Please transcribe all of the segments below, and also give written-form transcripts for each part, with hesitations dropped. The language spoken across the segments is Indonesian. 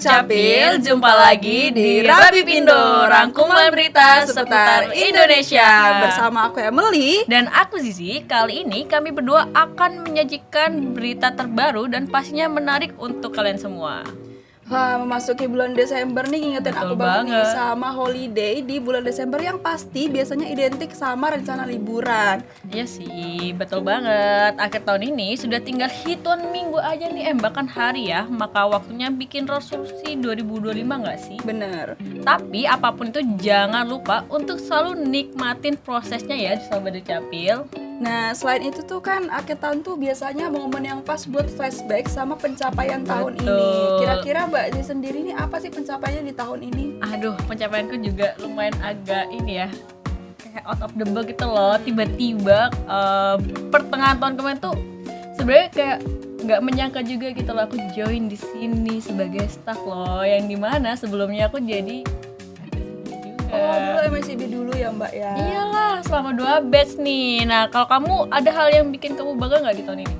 Dukcapil, jumpa lagi di Rabi Pindo, rangkuman berita seputar Indonesia. Bersama aku Emily dan aku Zizi. Kali ini kami berdua akan menyajikan berita terbaru dan pastinya menarik untuk kalian semua. Wah, memasuki bulan Desember nih, ingetin Betul aku banget nih banget. sama holiday di bulan Desember yang pasti biasanya identik sama rencana liburan. Iya sih, betul banget. Akhir tahun ini sudah tinggal hitungan minggu aja nih, bahkan hari ya. Maka waktunya bikin resolusi 2025 nggak sih? Bener. Tapi apapun itu jangan lupa untuk selalu nikmatin prosesnya ya, Sobat Dukcapil. Nah, selain itu tuh kan akhir tahun tuh biasanya momen yang pas buat flashback sama pencapaian tahun ini. Betul. Kira-kira Mbak Zi sendiri nih apa sih pencapaiannya di tahun ini? Aduh, pencapaianku juga lumayan agak ini ya, kayak out of the box gitu loh. Tiba-tiba pertengahan tahun kemarin tuh sebenarnya kayak nggak menyangka juga gitu loh, aku join di sini sebagai staff loh, yang dimana sebelumnya aku jadi Oh, dulu MSIB dulu ya Mbak ya? Iyalah, selama 2 batch nih. Nah, kalau kamu ada hal yang bikin kamu bangga nggak di tahun ini?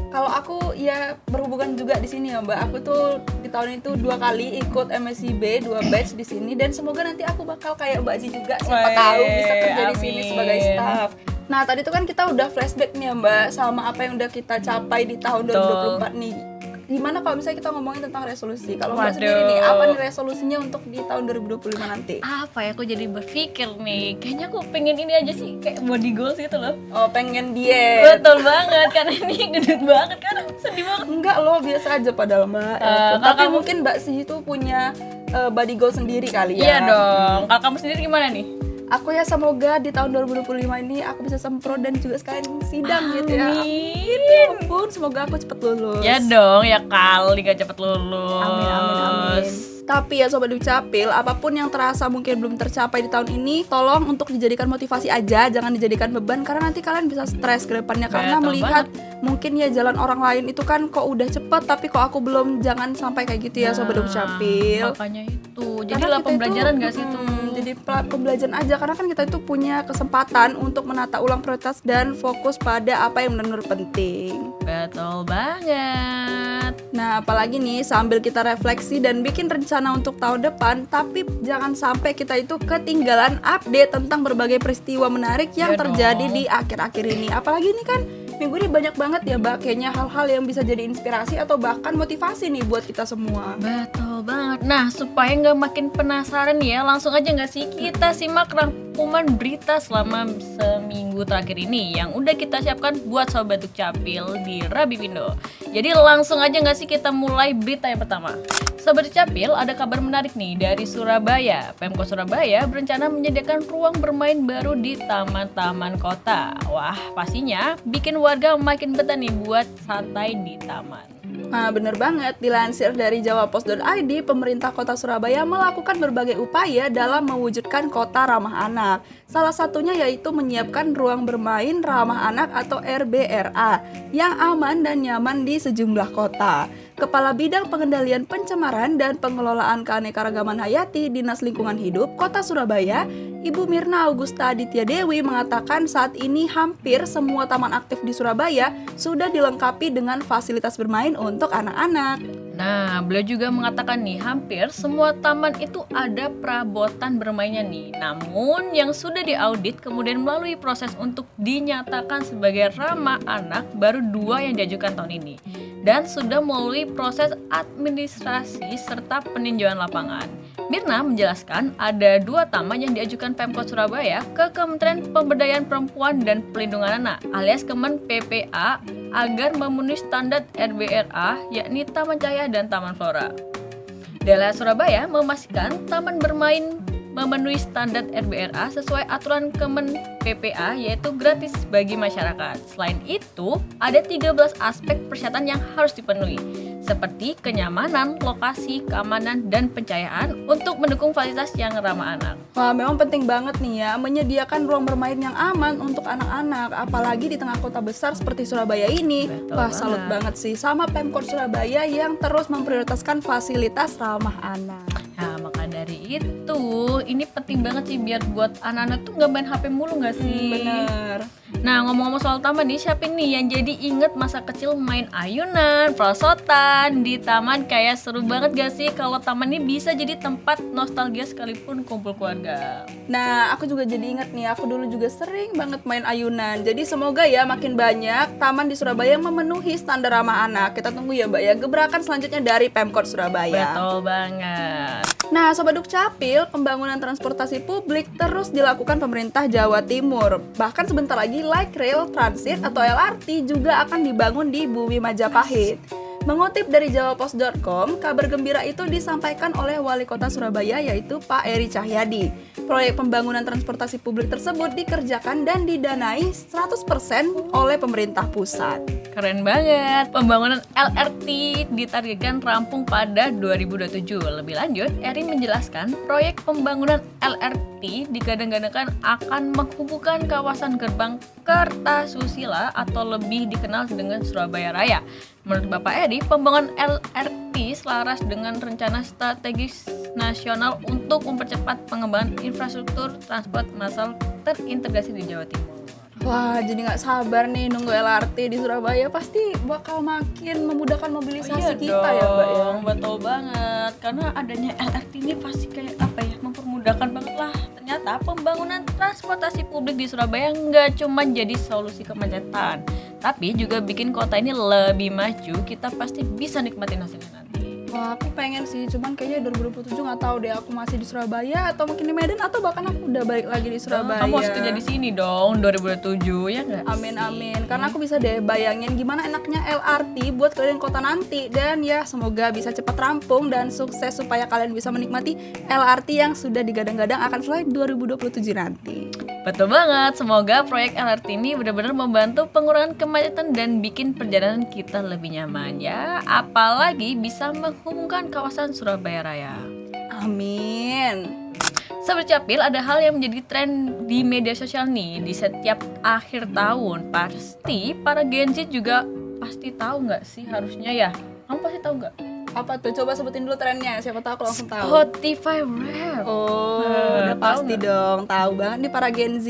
Kalau aku ya berhubungan juga di sini ya Mbak. Aku tuh di tahun itu 2 kali ikut MSIB 2 batch di sini, dan semoga nanti aku bakal kayak Mbak Zi juga, siapa Wey, tahu bisa kerja di sini amin. sebagai staff. Nah, tadi tuh kan kita udah flashback nih ya Mbak sama apa yang udah kita capai di tahun 2024 nih. Gimana kalau misalnya kita ngomongin tentang resolusi? Kalau Mbak sendiri nih, apa nih resolusinya untuk di tahun 2025 nanti? Apa ya, aku jadi berpikir nih, kayaknya aku pengen ini aja sih, kayak body goals gitu loh. Oh, pengen diet. Betul banget, karena ini gendut banget kan, sedih banget. Enggak loh, biasa aja padahal Mbak. kalau Tapi kamu- mungkin Mbak Sih itu punya body goal sendiri kali ya. Iya dong, kalau kamu sendiri gimana nih? Aku ya semoga di tahun 2025 ini aku bisa semprot dan juga sekalian sidang gitu ya. Amin. Ampun, semoga aku cepet lulus. Ya dong, ya kali gak cepet lulus. Amin, amin, amin. Tapi ya Sobat Dukcapil, apapun yang terasa mungkin belum tercapai di tahun ini, tolong untuk dijadikan motivasi aja, jangan dijadikan beban, karena nanti kalian bisa stres ke depannya. Karena Betul melihat mungkin ya jalan orang lain itu kan kok udah cepet, tapi kok aku belum, jangan sampai kayak gitu ya Sobat Dukcapil. Makanya itu, Karena jadilah kita pembelajaran itu, gak sih itu? Jadi pembelajaran aja, karena kan kita itu punya kesempatan untuk menata ulang prioritas dan fokus pada apa yang benar-benar penting. Betul banget. Nah, apalagi nih sambil kita refleksi dan bikin rencana untuk tahun depan, tapi jangan sampai kita itu ketinggalan update tentang berbagai peristiwa menarik yang Ya terjadi dong. di akhir-akhir ini. Apalagi ini kan minggu ini banyak banget ya Mbak, kayaknya hal-hal yang bisa jadi inspirasi atau bahkan motivasi nih buat kita semua. Betul banget. Nah, supaya nggak makin penasaran ya, langsung aja nggak sih kita simak rangkuman berita selama seminggu terakhir ini yang udah kita siapkan buat Sobat Dukcapil di Rabi Pindo. Jadi langsung aja nggak sih kita mulai berita yang pertama. Sobat Dukcapil, ada kabar menarik nih dari Surabaya. Pemkot Surabaya berencana menyediakan ruang bermain baru di taman-taman kota. Wah, pastinya bikin warga makin betah nih buat santai di taman. Nah, bener banget, dilansir dari jawapos.id, pemerintah kota Surabaya melakukan berbagai upaya dalam mewujudkan kota ramah anak. Salah satunya yaitu menyiapkan ruang bermain ramah anak atau RBRA yang aman dan nyaman di sejumlah kota. Kepala Bidang Pengendalian Pencemaran dan Pengelolaan Keanekaragaman Hayati Dinas Lingkungan Hidup Kota Surabaya, Ibu Mirna Augusta Aditya Dewi mengatakan saat ini hampir semua taman aktif di Surabaya sudah dilengkapi dengan fasilitas bermain untuk anak-anak. Nah, beliau juga mengatakan nih, hampir semua taman itu ada perabotan bermainnya nih. Namun, yang sudah diaudit kemudian melalui proses untuk dinyatakan sebagai ramah anak baru 2 yang diajukan tahun ini. Dan sudah melalui proses administrasi serta peninjauan lapangan. Mirna menjelaskan ada 2 taman yang diajukan Pemkot Surabaya ke Kementerian Pemberdayaan Perempuan dan Pelindungan Anak alias Kemen PPA agar memenuhi standar RBRA, yakni Taman Cahaya dan Taman Flora. DLH Surabaya memastikan taman bermain memenuhi standar RBRA sesuai aturan Kemen PPA, yaitu gratis bagi masyarakat. Selain itu, ada 13 aspek persyaratan yang harus dipenuhi, seperti kenyamanan, lokasi, keamanan, dan pencahayaan untuk mendukung fasilitas yang ramah anak. Wah, memang penting banget nih ya menyediakan ruang bermain yang aman untuk anak-anak, apalagi di tengah kota besar seperti Surabaya ini. Betul Wah, banget. salut banget sih sama Pemkot Surabaya yang terus memprioritaskan fasilitas ramah anak. Nah, maka dari gitu. Ini penting banget sih biar buat anak-anak tuh nggak main HP mulu nggak sih? Bener. Nah, ngomong-ngomong soal taman nih, siapa nih yang jadi inget masa kecil main ayunan, perosotan di taman? Kayak seru banget gak sih kalau taman ini bisa jadi tempat nostalgia sekalipun kumpul keluarga. Nah, aku juga jadi inget nih, aku dulu juga sering banget main ayunan. Jadi semoga ya makin banyak taman di Surabaya yang memenuhi standar ramah anak. Kita tunggu ya Mbak ya, gebrakan selanjutnya dari Pemkot Surabaya. Betul banget. Nah, Sobat Dukcapil, pembangunan transportasi publik terus dilakukan pemerintah Jawa Timur. Bahkan sebentar lagi light rail transit atau LRT juga akan dibangun di Bumi Majapahit. Mengutip dari jawapos.com, kabar gembira itu disampaikan oleh Wali Kota Surabaya yaitu Pak Eri Cahyadi. Proyek pembangunan transportasi publik tersebut dikerjakan dan didanai 100% oleh pemerintah pusat. Keren banget. Pembangunan LRT ditargetkan rampung pada 2027. Lebih lanjut, Eri menjelaskan proyek pembangunan LRT digadang-gadangkan akan menghubungkan kawasan Gerbang Kertasusila atau lebih dikenal dengan Surabaya Raya. Menurut Bapak Eri, pembangunan LRT selaras dengan rencana strategis nasional untuk mempercepat pengembangan infrastruktur transport massal terintegrasi di Jawa Timur. Wah, jadi nggak sabar nih nunggu LRT di Surabaya. Pasti bakal makin memudahkan mobilisasi kita ya Mbak ya. Betul banget. Karena adanya LRT ini pasti kayak apa ya, mempermudahkan banget lah. Ternyata pembangunan transportasi publik di Surabaya nggak cuma jadi solusi kemacetan, tapi juga bikin kota ini lebih maju. Kita pasti bisa nikmatin hasilnya nanti. Wah, aku pengen sih, cuman kayaknya 2027 nggak tahu deh aku masih di Surabaya atau mungkin di Medan atau bahkan aku udah balik lagi di Surabaya. Kamu harus kerja di sini dong 2027 ya nggak? Amin amin, karena aku bisa deh bayangin gimana enaknya LRT buat keliling kota nanti. Dan ya semoga bisa cepat rampung dan sukses supaya kalian bisa menikmati LRT yang sudah digadang-gadang akan selesai 2027 nanti. Betul banget, semoga proyek LRT ini benar-benar membantu pengurangan kemacetan dan bikin perjalanan kita lebih nyaman ya. Apalagi bisa menghubungkan kawasan Surabaya Raya. Amin. Sobat Capil, ada hal yang menjadi tren di media sosial nih di setiap akhir tahun. Pasti para Gen Z juga pasti tahu nggak sih harusnya ya? Kamu pasti tahu nggak? Apa tuh? Coba sebutin dulu trennya, siapa tahu aku langsung tahu. Spotify Rap. Oh, udah tahu pasti nggak? dong, tahu banget nih para Gen Z.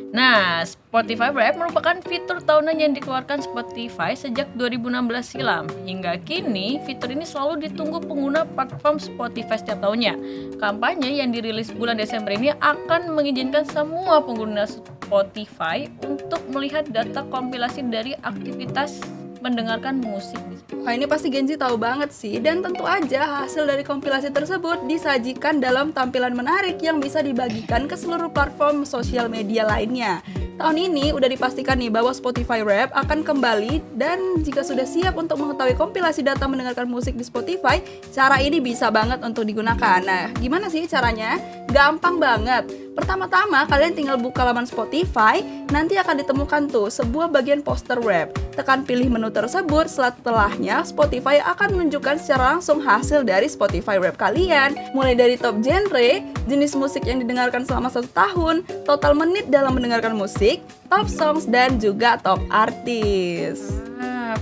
Nah, Spotify Rap merupakan fitur tahunan yang dikeluarkan Spotify sejak 2016 silam. Hingga kini, fitur ini selalu ditunggu pengguna platform Spotify setiap tahunnya. Kampanye yang dirilis bulan Desember ini akan mengizinkan semua pengguna Spotify untuk melihat data kompilasi dari aktivitas mendengarkan musik di Spotify. Wah, ini pasti Gen Z tahu banget sih. Dan tentu aja hasil dari kompilasi tersebut disajikan dalam tampilan menarik yang bisa dibagikan ke seluruh platform sosial media lainnya. Tahun ini udah dipastikan nih bahwa Spotify Rap akan kembali, dan jika sudah siap untuk mengetahui kompilasi data mendengarkan musik di Spotify, cara ini bisa banget untuk digunakan. Nah, gimana sih caranya? Gampang banget. Pertama-tama kalian tinggal buka laman Spotify, nanti akan ditemukan tuh sebuah bagian poster rap. Tekan pilih menu tersebut, setelahnya Spotify akan menunjukkan secara langsung hasil dari Spotify Rap kalian. Mulai dari top genre, jenis musik yang didengarkan selama 1 tahun, total menit dalam mendengarkan musik, top songs, dan juga top artis.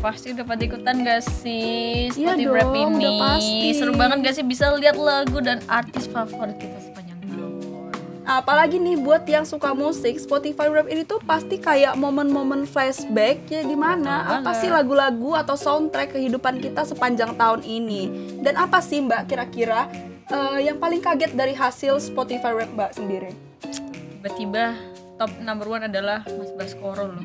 Pasti udah pada ikutan gak sih Iya Spotify dong, Rap ini? udah pasti. Seru banget gak sih bisa lihat lagu dan artis favorit kita sepanjang tahun. Apalagi nih buat yang suka musik, Spotify Rap ini tuh pasti kayak momen-momen flashback ya, dimana apa sih lagu-lagu atau soundtrack kehidupan kita sepanjang tahun ini. Dan apa sih Mbak kira-kira yang paling kaget dari hasil Spotify Rap Mbak sendiri? Tiba-tiba top number 1 adalah Mas Baskoro loh.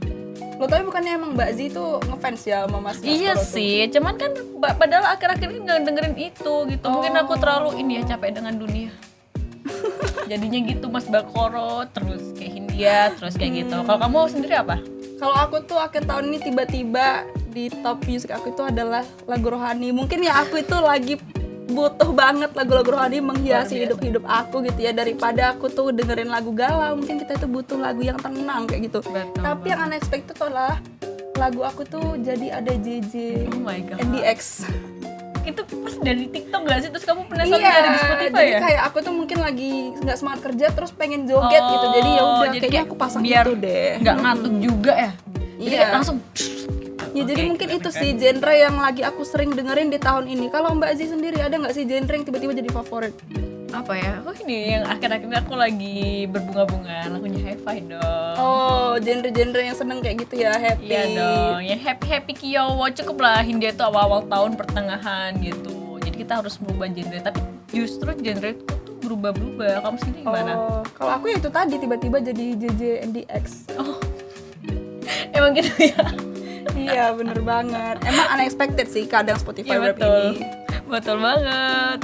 Lo tapi bukannya emang Mbak Z tuh ngefans ya sama Mas Iya Baskoro tuh? sih, cuman kan padahal akhir-akhir ini gak dengerin itu gitu. Mungkin aku terlalu ini ya, capek dengan dunia. Jadinya gitu Mas Baskoro, terus kayak Hindia, terus kayak gitu. Kalau kamu sendiri apa? Kalau aku tuh akhir tahun ini tiba-tiba di top music aku itu adalah lagu rohani. Mungkin ya aku itu lagi butuh banget lagu-lagu rohani menghiasi hidup-hidup aku gitu ya, daripada aku tuh dengerin lagu galau. Mungkin kita itu butuh lagu yang tenang kayak gitu. Betul. Tapi yang unexpected adalah lagu aku tuh jadi ada JJ Oh my god. NDX. Itu pas dari TikTok gak sih? Terus kamu penasaran Iya, dari Spotify jadi ya? kayak aku tuh mungkin lagi nggak semangat kerja terus pengen joget gitu. Jadi ya udah jadi kayaknya kayak aku pasang biar itu deh. nggak ngantuk juga ya? Jadi Iya. kayak langsung Ya jadi Oke, mungkin keren, itu keren. sih genre yang lagi aku sering dengerin di tahun ini. Kalau Mbak Z sendiri ada nggak sih genre yang tiba-tiba jadi favorit? apa ya? Oh ini yang akhir-akhir ini aku lagi berbunga-bunga, lagunya Hi-Fi dong. Oh, genre-genre yang seneng kayak gitu ya, happy. Iya dong, yang happy Kiowo cukup lah Hindia itu awal-awal tahun pertengahan gitu. Jadi kita harus merubah genre, tapi justru genre itu tuh berubah-berubah. Kamu sendiri gimana? Oh, kalau aku ya itu tadi tiba-tiba jadi JJNDX. Oh, emang gitu ya? Iya, bener banget. Emang unexpected sih kadang Spotify Iya Rap betul, ini. betul banget.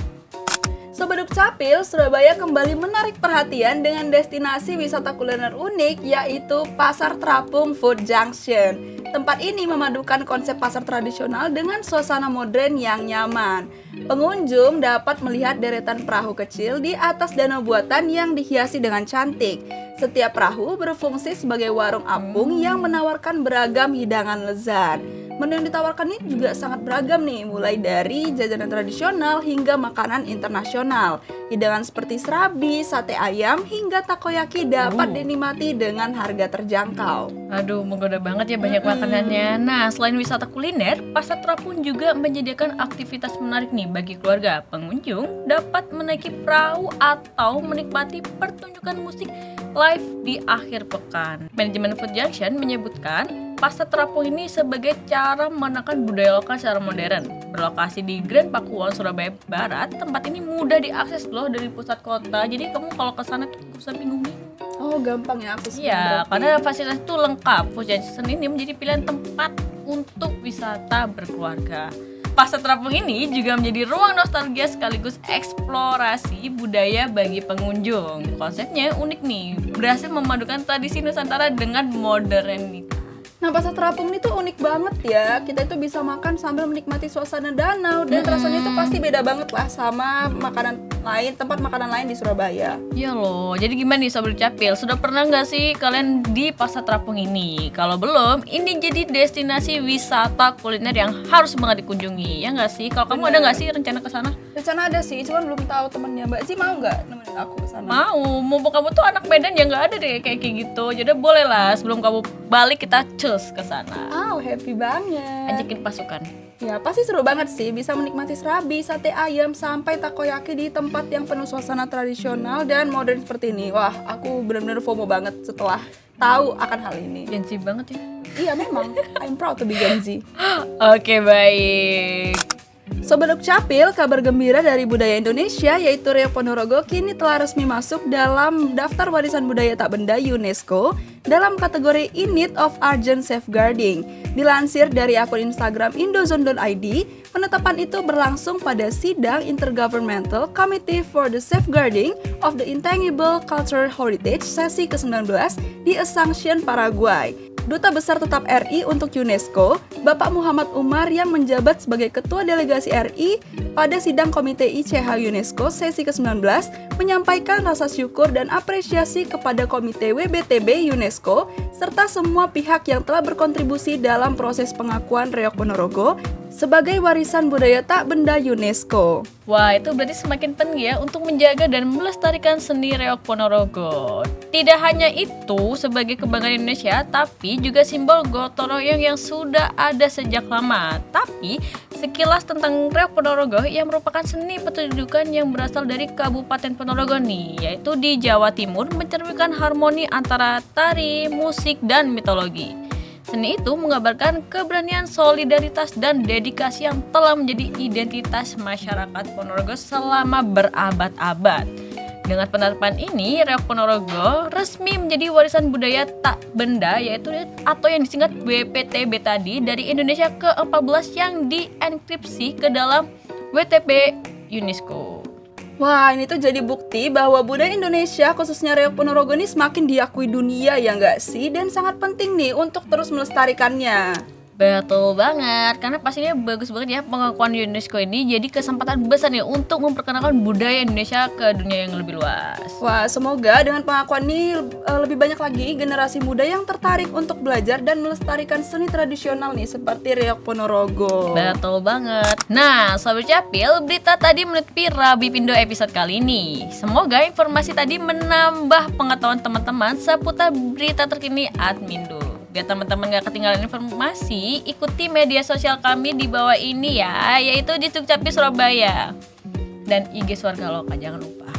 Sobat Dukcapil, Surabaya kembali menarik perhatian dengan destinasi wisata kuliner unik yaitu Pasar Terapung Food Junction. Tempat ini memadukan konsep pasar tradisional dengan suasana modern yang nyaman. Pengunjung dapat melihat deretan perahu kecil di atas danau buatan yang dihiasi dengan cantik. Setiap perahu berfungsi sebagai warung apung yang menawarkan beragam hidangan lezat. Menu yang ditawarkan ini juga sangat beragam nih, mulai dari jajanan tradisional hingga makanan internasional. Hidangan seperti serabi, sate ayam, hingga takoyaki dapat dinikmati dengan harga terjangkau. Aduh, menggoda banget ya banyak makanannya. Nah, selain wisata kuliner, Pasar Terapung juga menyediakan aktivitas menarik nih bagi keluarga. Pengunjung dapat menaiki perahu atau menikmati pertunjukan musik live di akhir pekan. Manajemen Food Junction menyebutkan Pasar Terapung ini sebagai cara menekan budaya lokal secara modern. Berlokasi di Grand Pakuwon, Surabaya Barat, tempat ini mudah diakses loh dari pusat kota. Jadi kamu kalau ke sana tuh gak usah bingung-bingung. Oh, gampang ya akses. Iya, karena fasilitas itu lengkap. Food Junction ini menjadi pilihan tempat untuk wisata berkeluarga. Pasar Terapung ini juga menjadi ruang nostalgia sekaligus eksplorasi budaya bagi pengunjung. Konsepnya unik nih, berhasil memadukan tradisi Nusantara dengan modernitas. Nah, Pasar Terapung ini tuh unik banget ya. Kita itu bisa makan sambil menikmati suasana danau dan rasanya itu pasti beda banget lah sama tempat makanan lain di Surabaya. Iya loh, jadi gimana nih Sobat Capil? Sudah pernah nggak sih kalian di Pasar Terapung ini? Kalau belum, ini jadi destinasi wisata kuliner yang harus banget dikunjungi, ya nggak sih? Kalau kamu ada nggak sih rencana ke sana? Rencana ada sih, cuman belum tahu temennya. Mbak Zi mau nggak nemenin aku ke sana? Mau, mumpung kamu tuh anak Medan ya nggak ada deh kayak gitu. Jadi boleh lah sebelum kamu balik kita cus ke sana. Oh, happy banget. Ajakin pasukan. Ya, pasti seru banget sih bisa menikmati serabi, sate ayam, sampai takoyaki di tempat yang penuh suasana tradisional dan modern seperti ini. Wah, aku benar-benar FOMO banget setelah tahu akan hal ini. Gen Z banget ya. Iya, memang. I'm proud to be Gen Z. Oke, baik. Sobat Dukcapil, kabar gembira dari budaya Indonesia yaitu Riok Ponorogo kini telah resmi masuk dalam daftar warisan budaya tak benda UNESCO dalam kategori In Need of Urgent Safeguarding. Dilansir dari akun Instagram indozone.id, penetapan itu berlangsung pada sidang Intergovernmental Committee for the Safeguarding of the Intangible Cultural Heritage sesi ke-19 di Asuncion, Paraguay. Duta Besar Tetap RI untuk UNESCO, Bapak Muhammad Umar yang menjabat sebagai Ketua Delegasi RI pada sidang Komite ICH UNESCO sesi ke-19 menyampaikan rasa syukur dan apresiasi kepada Komite WBTB UNESCO serta semua pihak yang telah berkontribusi dalam proses pengakuan Riok Ponorogo sebagai warisan budaya tak benda UNESCO. Wah, itu berarti semakin penting ya untuk menjaga dan melestarikan seni Reok Ponorogo. Tidak hanya itu sebagai kebanggaan Indonesia, tapi juga simbol gotong royong yang sudah ada sejak lama. Tapi sekilas tentang Reok Ponorogo yang merupakan seni pertunjukan yang berasal dari Kabupaten Ponorogo nih, yaitu di Jawa Timur mencerminkan harmoni antara tari, musik, dan mitologi. Seni itu menggambarkan keberanian, solidaritas, dan dedikasi yang telah menjadi identitas masyarakat Ponorogo selama berabad-abad. Dengan penetapan ini, Reok Ponorogo resmi menjadi warisan budaya tak benda yaitu atau yang disingkat WPTB tadi dari Indonesia ke-14 yang dienkripsi ke dalam WTP UNESCO. Wah, ini tuh jadi bukti bahwa budaya Indonesia, khususnya Reok Ponorogo ini semakin diakui dunia ya nggak sih? Dan sangat penting nih untuk terus melestarikannya. Betul banget, karena pastinya bagus banget ya pengakuan UNESCO ini jadi kesempatan besar nih untuk memperkenalkan budaya Indonesia ke dunia yang lebih luas. Wah, semoga dengan pengakuan ini lebih banyak lagi generasi muda yang tertarik untuk belajar dan melestarikan seni tradisional nih seperti Reok Ponorogo. Betul banget. Nah, Sobat Capil, berita tadi menutupi Rabi Pindo episode kali ini. Semoga informasi tadi menambah pengetahuan teman-teman seputar berita terkini Admindo. Biar teman-teman gak ketinggalan informasi, ikuti media sosial kami di bawah ini ya, yaitu di Dukcapil Surabaya. dan IG Swarga Loka, jangan lupa.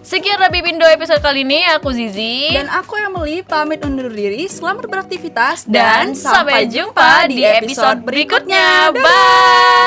Sekian Rabibindo episode kali ini, aku Zizi Dan aku Emily pamit undur diri. Selamat beraktivitas dan sampai jumpa di episode berikutnya. Bye.